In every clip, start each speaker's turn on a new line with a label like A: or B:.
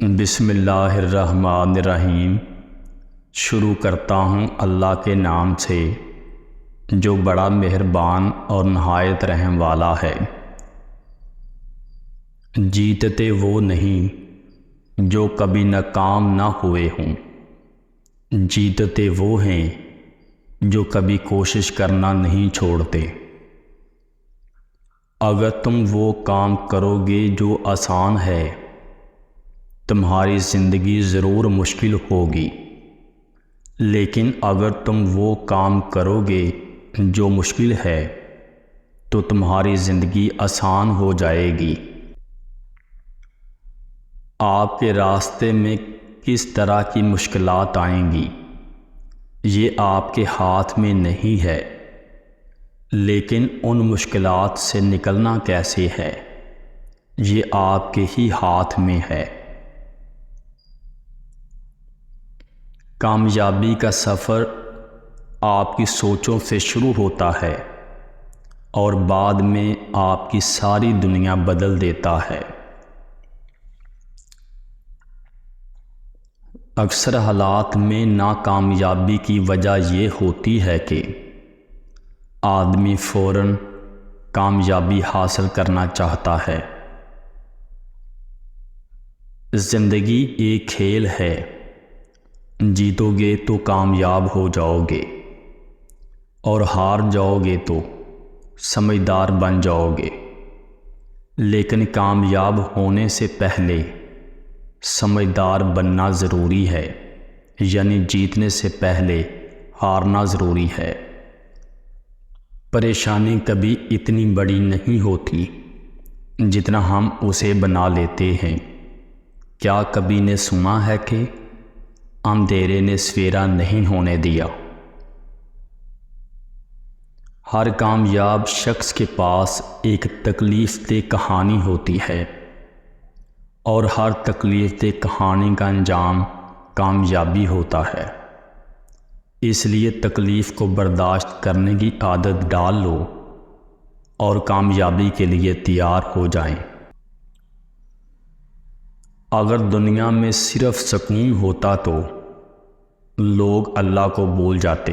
A: بسم اللہ الرحمن الرحیم۔ شروع کرتا ہوں اللہ کے نام سے جو بڑا مہربان اور نہایت رحم والا ہے۔ جیتتے وہ نہیں جو کبھی ناکام نہ ہوئے ہوں، جیتتے وہ ہیں جو کبھی کوشش کرنا نہیں چھوڑتے۔ اگر تم وہ کام کرو گے جو آسان ہے، تمہاری زندگی ضرور مشکل ہوگی، لیکن اگر تم وہ کام کرو گے جو مشکل ہے تو تمہاری زندگی آسان ہو جائے گی۔ آپ کے راستے میں کس طرح کی مشکلات آئیں گی یہ آپ کے ہاتھ میں نہیں ہے، لیکن ان مشکلات سے نکلنا کیسے ہے یہ آپ کے ہی ہاتھ میں ہے۔ کامیابی کا سفر آپ کی سوچوں سے شروع ہوتا ہے اور بعد میں آپ کی ساری دنیا بدل دیتا ہے۔ اکثر حالات میں ناکامیابی کی وجہ یہ ہوتی ہے کہ آدمی فوراً کامیابی حاصل کرنا چاہتا ہے۔ زندگی ایک کھیل ہے، جیتو گے تو کامیاب ہو جاؤ گے اور ہار جاؤ گے تو سمجھدار بن جاؤ گے، لیکن کامیاب ہونے سے پہلے سمجھدار بننا ضروری ہے، یعنی جیتنے سے پہلے ہارنا ضروری ہے۔ پریشانی کبھی اتنی بڑی نہیں ہوتی جتنا ہم اسے بنا لیتے ہیں۔ کیا کبھی نے سنا ہے کہ اندھیرے نے سویرا نہیں ہونے دیا؟ ہر کامیاب شخص کے پاس ایک تکلیف دہ کہانی ہوتی ہے، اور ہر تکلیف دہ کہانی کا انجام کامیابی ہوتا ہے۔ اس لیے تکلیف کو برداشت کرنے کی عادت ڈال لو اور کامیابی کے لیے تیار ہو جائیں۔ اگر دنیا میں صرف سکون ہوتا تو لوگ اللہ کو بھول جاتے۔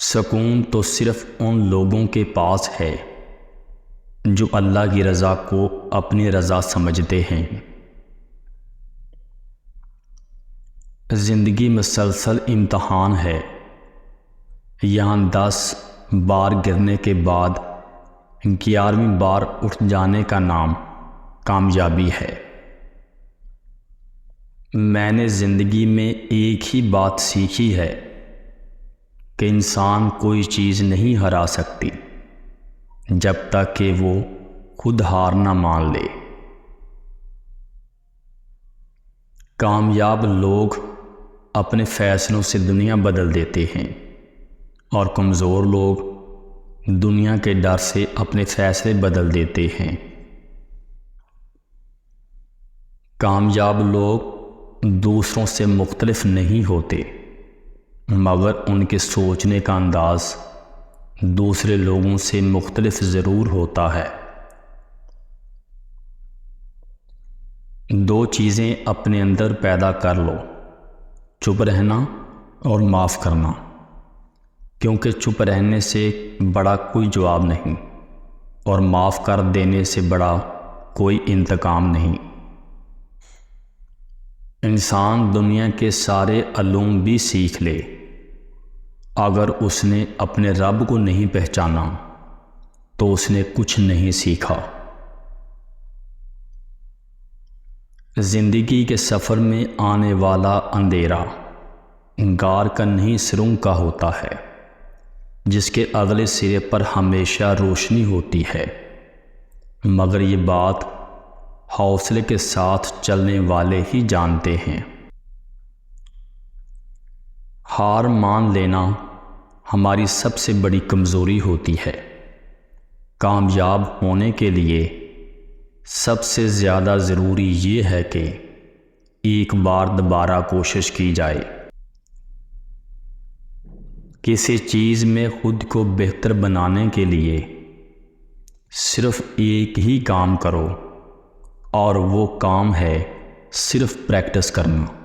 A: سکون تو صرف ان لوگوں کے پاس ہے جو اللہ کی رضا کو اپنی رضا سمجھتے ہیں۔ زندگی مسلسل امتحان ہے، یہاں 10 بار گرنے کے بعد 11ویں بار اٹھ جانے کا نام کامیابی ہے۔ میں نے زندگی میں ایک ہی بات سیکھی ہے کہ انسان کوئی چیز نہیں ہرا سکتی جب تک کہ وہ خود ہار نہ مان لے۔ کامیاب لوگ اپنے فیصلوں سے دنیا بدل دیتے ہیں، اور کمزور لوگ دنیا کے ڈر سے اپنے فیصلے بدل دیتے ہیں۔ کامیاب لوگ دوسروں سے مختلف نہیں ہوتے، مگر ان کے سوچنے کا انداز دوسرے لوگوں سے مختلف ضرور ہوتا ہے۔ 2 چیزیں اپنے اندر پیدا کر لو، چپ رہنا اور معاف کرنا، کیونکہ چپ رہنے سے بڑا کوئی جواب نہیں، اور معاف کر دینے سے بڑا کوئی انتقام نہیں۔ انسان دنیا کے سارے علوم بھی سیکھ لے، اگر اس نے اپنے رب کو نہیں پہچانا تو اس نے کچھ نہیں سیکھا۔ زندگی کے سفر میں آنے والا اندھیرا غار کا نہیں سرنگ کا ہوتا ہے، جس کے اگلے سرے پر ہمیشہ روشنی ہوتی ہے، مگر یہ بات حوصلے کے ساتھ چلنے والے ہی جانتے ہیں۔ ہار مان لینا ہماری سب سے بڑی کمزوری ہوتی ہے۔ کامیاب ہونے کے لیے سب سے زیادہ ضروری یہ ہے کہ ایک بار دوبارہ کوشش کی جائے۔ کسی چیز میں خود کو بہتر بنانے کے لیے صرف ایک ہی کام کرو، اور وہ کام ہے صرف پریکٹس کرنا.